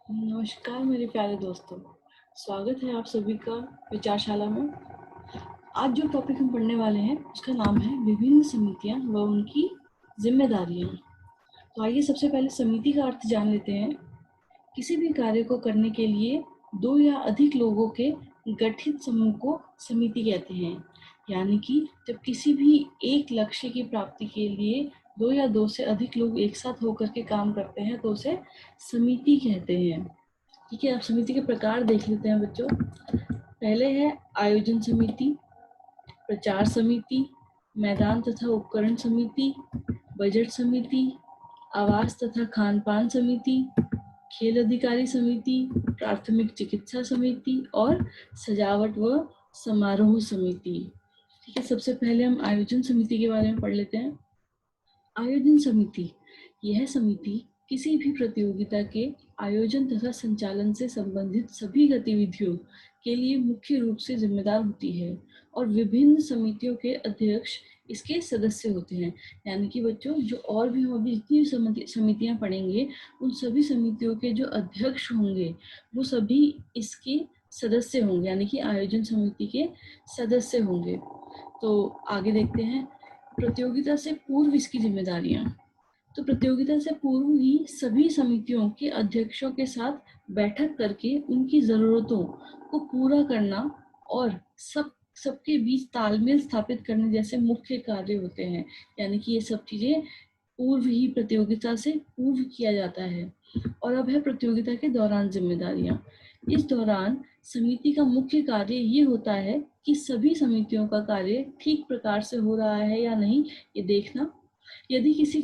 नमस्कार मेरे प्यारे दोस्तों, स्वागत है आप सभी का विचारशाला में। आज जो टॉपिक हम पढ़ने वाले हैं उसका नाम है विभिन्न समितियां व उनकी जिम्मेदारियां। तो आइए सबसे पहले समिति का अर्थ जान लेते हैं। किसी भी कार्य को करने के लिए दो या अधिक लोगों के गठित समूह को समिति कहते हैं। यानी कि जब किसी भी एक लक्ष्य की प्राप्ति के लिए दो या दो से अधिक लोग एक साथ होकर के काम करते हैं तो उसे समिति कहते हैं। ठीक है, अब समिति के प्रकार देख लेते हैं बच्चों। पहले है आयोजन समिति, प्रचार समिति, मैदान तथा उपकरण समिति, बजट समिति, आवास तथा खान पान समिति, खेल अधिकारी समिति, प्राथमिक चिकित्सा समिति और सजावट व समारोह समिति। ठीक है, सबसे पहले हम आयोजन समिति के बारे में पढ़ लेते हैं। आयोजन समिति, यह समिति किसी भी प्रतियोगिता के आयोजन तथा संचालन से संबंधित सभी गतिविधियों के लिए मुख्य रूप से जिम्मेदार होती है और विभिन्न समितियों के अध्यक्ष इसके सदस्य होते हैं। यानी कि बच्चों, जो और भी हम अभी जितनी समितियां पढ़ेंगे उन सभी समितियों के जो अध्यक्ष होंगे वो सभी इसके सदस्य होंगे, यानी कि आयोजन समिति के सदस्य होंगे। तो आगे देखते हैं प्रतियोगिता से पूर्व इसकी जिम्मेदारियां। तो प्रतियोगिता से पूर्व ही सभी समितियों के अध्यक्षों के साथ बैठक करके उनकी जरूरतों को पूरा करना और सबके बीच तालमेल स्थापित करने जैसे मुख्य कार्य होते हैं। यानी कि ये सब चीजें पूर्व ही प्रतियोगिता से पूर्व किया जाता है। और अब है प्रतियोगिता के दौरान जिम्मेदारियां। इस दौरान समिति का मुख्य कार्य ये होता है कि सभी समितियों का कार्य ठीक प्रकार से हो रहा है या नहीं ये देखना। यदि किसी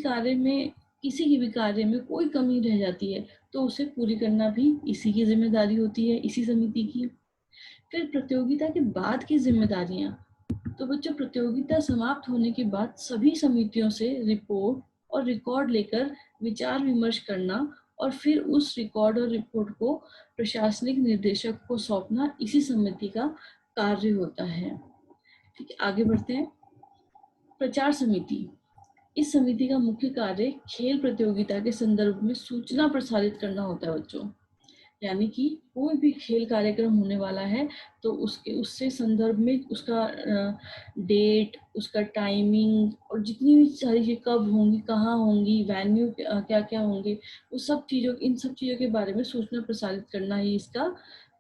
की भी कार्य में कोई कमी रह जाती है तो उसे पूरी करना भी इसी की जिम्मेदारी होती है, इसी समिति की। फिर प्रतियोगिता के बाद की जिम्मेदारियां। तो बच्चों, प्रतियोगिता समाप्त होने के बाद सभी समितियों से रिपोर्ट और रिकॉर्ड लेकर विचार विमर्श करना और फिर उस रिकॉर्ड और रिपोर्ट को प्रशासनिक निर्देशक को सौंपना इसी समिति का कार्य होता है। ठीक है, आगे बढ़ते हैं। प्रचार समिति, इस समिति का मुख्य कार्य खेल प्रतियोगिता के संदर्भ में सूचना प्रसारित करना होता है बच्चों। यानी कि कोई भी खेल कार्यक्रम होने वाला है तो उससे संदर्भ में उसका डेट, उसका टाइमिंग और जितनी भी सारी चीजें कब होंगी, कहाँ होंगी, वेन्यू क्या क्या होंगे, उस सब चीजों इन सब चीजों के बारे में सूचना प्रसारित करना ही इसका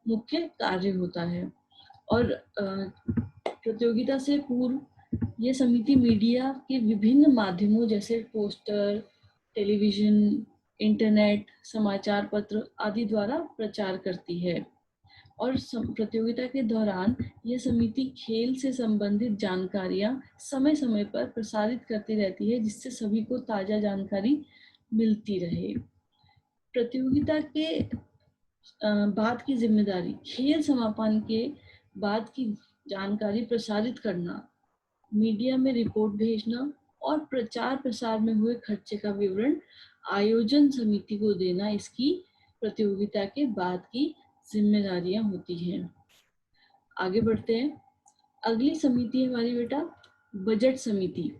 मुख्य कार्य होता है। और प्रतियोगिता से पूर्व ये समिति मीडिया के विभिन्न माध्यमों जैसे पोस्टर, टेलीविजन, इंटरनेट, समाचार पत्र आदि द्वारा प्रचार करती है। और प्रतियोगिता के दौरान यह समिति खेल से संबंधित जानकारियां समय समय पर प्रसारित करती रहती है जिससे सभी को ताजा जानकारी मिलती रहे। प्रतियोगिता के बाद की जिम्मेदारी, खेल समापन के बाद की जानकारी प्रसारित करना, मीडिया में रिपोर्ट भेजना और प्रचार प्रसार में हुए खर्चे का विवरण आयोजन समिति को देना इसकी प्रतियोगिता के बाद की जिम्मेदारियां होती हैं। आगे बढ़ते हैं। अगली समिति है हमारी बेटा बजट समिति।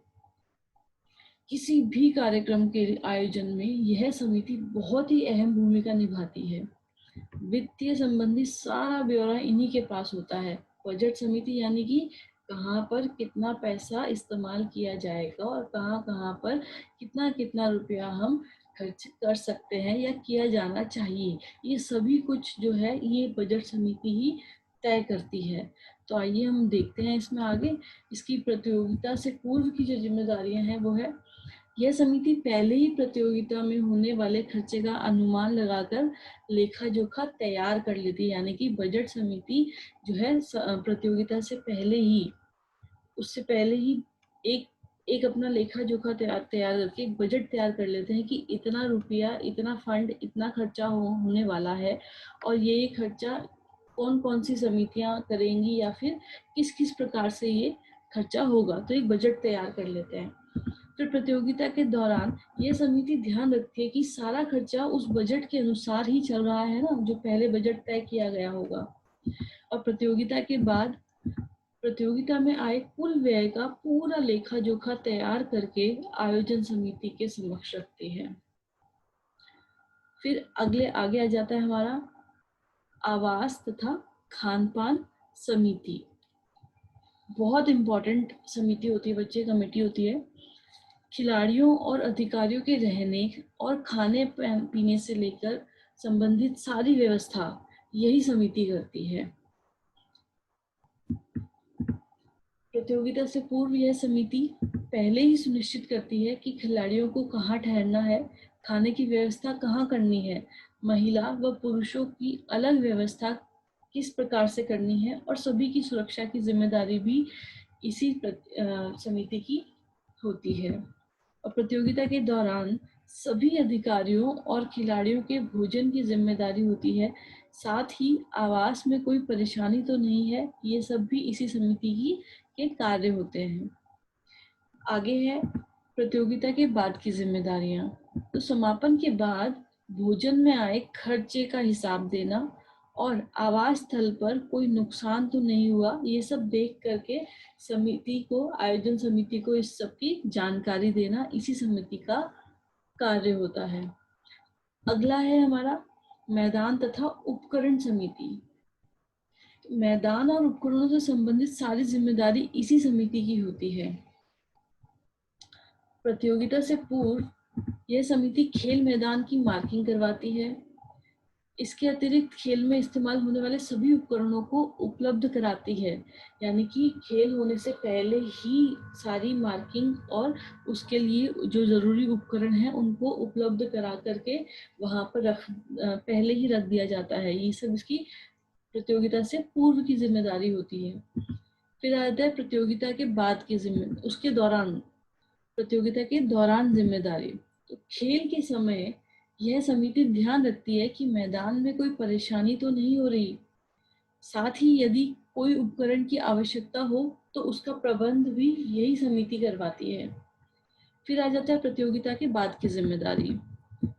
किसी भी कार्यक्रम के आयोजन में यह समिति बहुत ही अहम भूमिका निभाती है। वित्तीय संबंधी सारा ब्यौरा इन्हीं के पास होता है। बजट समिति यानी कि कहाँ पर कितना पैसा इस्तेमाल किया जाएगा और कहाँ कहाँ पर कितना कितना रुपया हम खर्च कर सकते हैं या किया जाना चाहिए, ये सभी कुछ जो है ये बजट समिति ही तय करती है। तो आइए हम देखते हैं इसमें आगे। इसकी प्रतियोगिता से पूर्व की जो जिम्मेदारियां हैं वो है, यह समिति पहले ही प्रतियोगिता में होने वाले खर्चे का अनुमान लगाकर लेखा जोखा तैयार कर लेती है। यानी कि बजट समिति जो है प्रतियोगिता से पहले ही, उससे पहले ही एक एक अपना लेखा जोखा तैयार करके एक बजट तैयार कर लेते हैं कि इतना रुपया, इतना फंड, इतना खर्चा होने वाला है और ये खर्चा कौन कौन सी समितियां करेंगी या फिर किस किस प्रकार से ये खर्चा होगा। तो एक बजट तैयार कर लेते हैं। फिर प्रतियोगिता के दौरान ये समिति ध्यान रखती है कि सारा खर्चा उस बजट के अनुसार ही चल रहा है ना, जो पहले बजट तय किया गया होगा। और प्रतियोगिता के बाद प्रतियोगिता में आए कुल व्यय का पूरा लेखा जोखा तैयार करके आयोजन समिति के समक्ष रखती है। फिर आगे आ जाता है हमारा आवास तथा खान पान समिति। बहुत इंपॉर्टेंट समिति होती है बच्चे, कमेटी होती है। खिलाड़ियों और अधिकारियों के रहने और खाने पीने से लेकर संबंधित सारी व्यवस्था यही समिति करती है। प्रतियोगिता से पूर्व यह समिति पहले ही सुनिश्चित करती है कि खिलाड़ियों को कहाँ ठहरना है, खाने की व्यवस्था कहाँ करनी है, महिला व पुरुषों की अलग व्यवस्था किस प्रकार से करनी है, और सभी की सुरक्षा की जिम्मेदारी भी इसी समिति की होती है। और प्रतियोगिता के दौरान सभी अधिकारियों और खिलाड़ियों के भोजन की जिम्मेदारी होती है। साथ ही आवास में कोई परेशानी तो नहीं है, ये सब भी इसी समिति की के कार्य होते हैं। आगे है प्रतियोगिता के बाद की जिम्मेदारियां। तो समापन के बाद भोजन में आए खर्चे का हिसाब देना और आवास स्थल पर कोई नुकसान तो नहीं हुआ, ये सब देख करके आयोजन समिति को इस सब की जानकारी देना इसी समिति का कार्य होता है। अगला है हमारा मैदान तथा उपकरण समिति। मैदान और उपकरणों से संबंधित सारी जिम्मेदारी इसी समिति की होती है। प्रतियोगिता से पूर्व यह समिति खेल मैदान की मार्किंग करवाती है। इसके अतिरिक्त खेल में इस्तेमाल होने वाले सभी उपकरणों को उपलब्ध कराती है, यानी कि खेल होने से पहले ही सारी मार्किंग और उसके लिए जो जरूरी उपकरण है उनको उपलब्ध करा करके वहां पर पहले ही रख दिया जाता है। ये सब इसकी प्रतियोगिता से पूर्व की जिम्मेदारी होती है। फिर आता है प्रतियोगिता के बाद की उसके दौरान प्रतियोगिता के दौरान जिम्मेदारी। तो खेल के समय यह समिति ध्यान रखती है कि मैदान में कोई परेशानी तो नहीं हो रही, साथ ही यदि कोई उपकरण की आवश्यकता हो तो उसका प्रबंध भी यही समिति करवाती है। फिर आ जाता है प्रतियोगिता के बाद की जिम्मेदारी।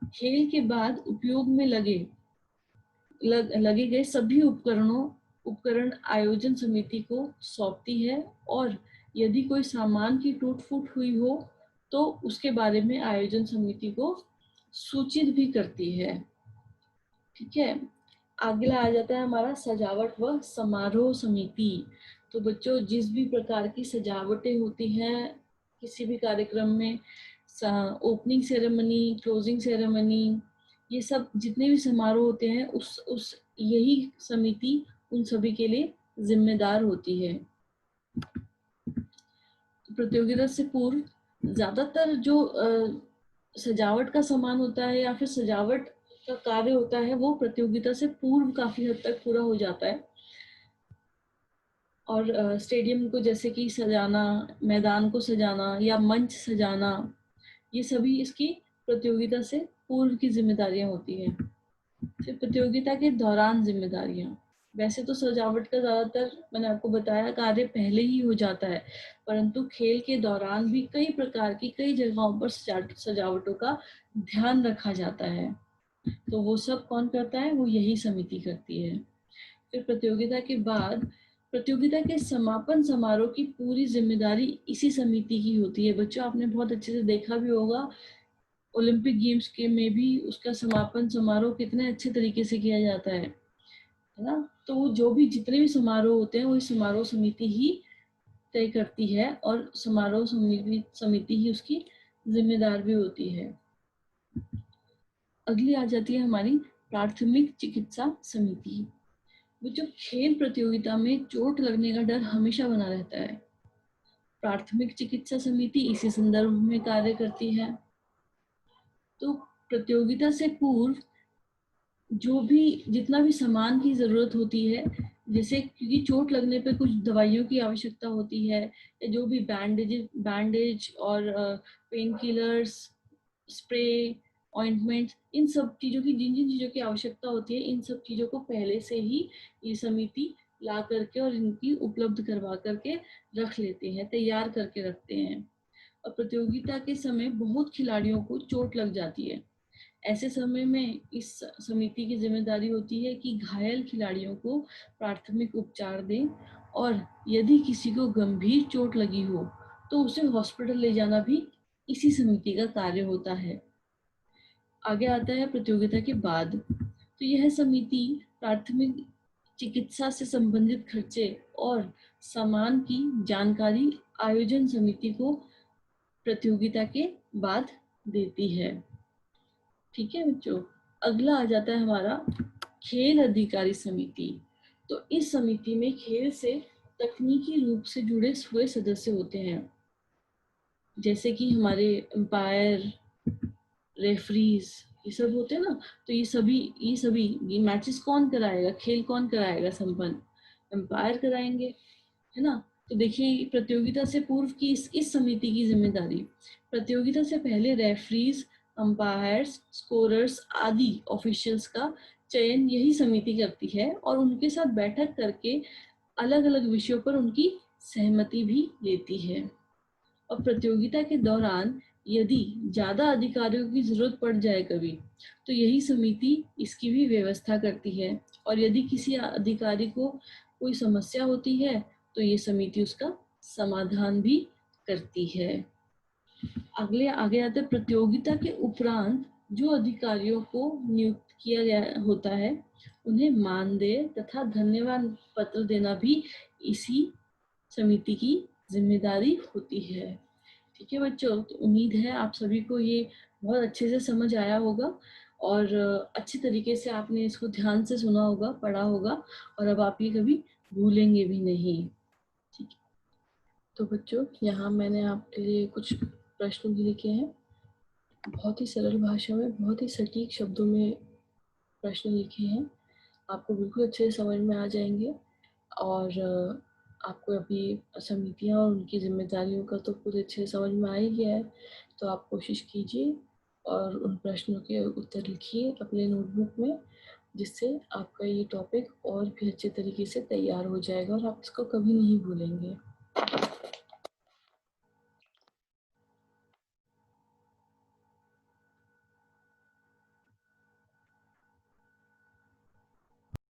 खेल के बाद उपयोग में लगे गए सभी उपकरण आयोजन समिति को सौंपती है, और यदि कोई सामान की टूट फूट हुई हो तो उसके बारे में आयोजन समिति को सूचित भी करती है। ठीक है, अगला आ जाता है हमारा सजावट व समारोह समिति। तो बच्चों, जिस भी प्रकार की सजावटें होती हैं किसी भी कार्यक्रम में, ओपनिंग सेरेमनी, क्लोजिंग सेरेमनी, ये सब जितने भी समारोह होते हैं उस यही समिति उन सभी के लिए जिम्मेदार होती है। प्रतियोगिता से पूर्व ज्यादातर जो सजावट का सामान होता है या फिर सजावट का कार्य होता है वो प्रतियोगिता से पूर्व काफी हद तक पूरा हो जाता है। और स्टेडियम को जैसे कि सजाना, मैदान को सजाना या मंच सजाना, ये सभी इसकी प्रतियोगिता से पूर्व की जिम्मेदारियां होती हैं। फिर प्रतियोगिता के दौरान जिम्मेदारियां। वैसे तो सजावट का ज्यादातर मैंने आपको बताया कार्य पहले ही हो जाता है, परंतु खेल के दौरान भी कई प्रकार की कई जगहों पर सजावटों का ध्यान रखा जाता है। तो वो सब कौन करता है? वो यही समिति करती है। फिर प्रतियोगिता के बाद प्रतियोगिता के समापन समारोह की पूरी जिम्मेदारी इसी समिति की होती है। बच्चों, आपने बहुत अच्छे से देखा भी होगा ओलंपिक गेम्स के में भी उसका समापन समारोह कितने अच्छे तरीके से किया जाता है ना। तो जो भी जितने भी समारोह होते हैं वो समारोह समिति ही तय करती है, और समारोह समिति ही उसकी जिम्मेदार भी होती है। अगली आ जाती है हमारी प्राथमिक चिकित्सा समिति। जो खेल प्रतियोगिता में चोट लगने का डर हमेशा बना रहता है, प्राथमिक चिकित्सा समिति इसी संदर्भ में कार्य करती है। तो प्रतियोगिता से पूर्व जो भी जितना भी सामान की जरूरत होती है, जैसे क्योंकि चोट लगने पे कुछ दवाइयों की आवश्यकता होती है, या जो भी बैंडेज और पेन किलर्स, स्प्रे, ऑइंटमेंट, इन सब चीजों की जिन जिन चीजों की आवश्यकता होती है, इन सब चीजों को पहले से ही ये समिति ला करके और इनकी उपलब्ध करवा करके रख लेते हैं, तैयार करके रखते हैं। और प्रतियोगिता के समय बहुत खिलाड़ियों को चोट लग जाती है। ऐसे समय में इस समिति की जिम्मेदारी होती है कि घायल खिलाड़ियों को प्राथमिक उपचार दें, और यदि किसी को गंभीर चोट लगी हो तो उसे हॉस्पिटल ले जाना भी इसी समिति का कार्य होता है। आगे आता है प्रतियोगिता के बाद। तो यह समिति प्राथमिक चिकित्सा से संबंधित खर्चे और सामान की जानकारी आयोजन समिति को प्रतियोगिता के बाद देती है। ठीक है बच्चों, अगला आ जाता है हमारा खेल अधिकारी समिति। तो इस समिति में खेल से तकनीकी रूप से जुड़े हुए सदस्य होते हैं, जैसे कि हमारे एम्पायर, रेफरीज, ये सब होते हैं ना। तो ये मैचेस कौन कराएगा, खेल कौन कराएगा संपन्न? एम्पायर कराएंगे, है ना। तो देखिए, प्रतियोगिता से पूर्व की इस समिति की जिम्मेदारी, प्रतियोगिता से पहले रेफरीज, अंपायर्स, स्कोरर्स आदि ऑफिशियल्स का चयन यही समिति करती है और उनके साथ बैठक करके अलग अलग विषयों पर उनकी सहमति भी लेती है। और प्रतियोगिता के दौरान यदि ज्यादा अधिकारियों की जरूरत पड़ जाए कभी, तो यही समिति इसकी भी व्यवस्था करती है। और यदि किसी अधिकारी को कोई समस्या होती है तो ये समिति उसका समाधान भी करती है। आगे आते हैं प्रतियोगिता के उपरांत जो अधिकारियों को नियुक्त किया गया होता है, उन्हें मानदेय तथा धन्यवाद पत्र देना भी इसी समिति की जिम्मेदारी होती है। ठीक है बच्चों, तो उम्मीद है आप सभी को ये बहुत अच्छे से समझ आया होगा और अच्छी तरीके से आपने इसको ध्यान से सुना होगा, पढ़ा होगा, और अब आप ये कभी भूलेंगे भी नहीं। ठीक है, तो बच्चों यहाँ मैंने आपके लिए कुछ प्रश्न भी लिखे हैं, बहुत ही सरल भाषा में, बहुत ही सटीक शब्दों में प्रश्न लिखे हैं। आपको बिल्कुल अच्छे से समझ में आ जाएंगे। और आपको अभी समितियाँ और उनकी जिम्मेदारियों का तो पूरे अच्छे से समझ में आ ही गया है। तो आप कोशिश कीजिए और उन प्रश्नों के उत्तर लिखिए अपने नोटबुक में, जिससे आपका ये टॉपिक और भी अच्छे तरीके से तैयार हो जाएगा और आप इसको कभी नहीं भूलेंगे।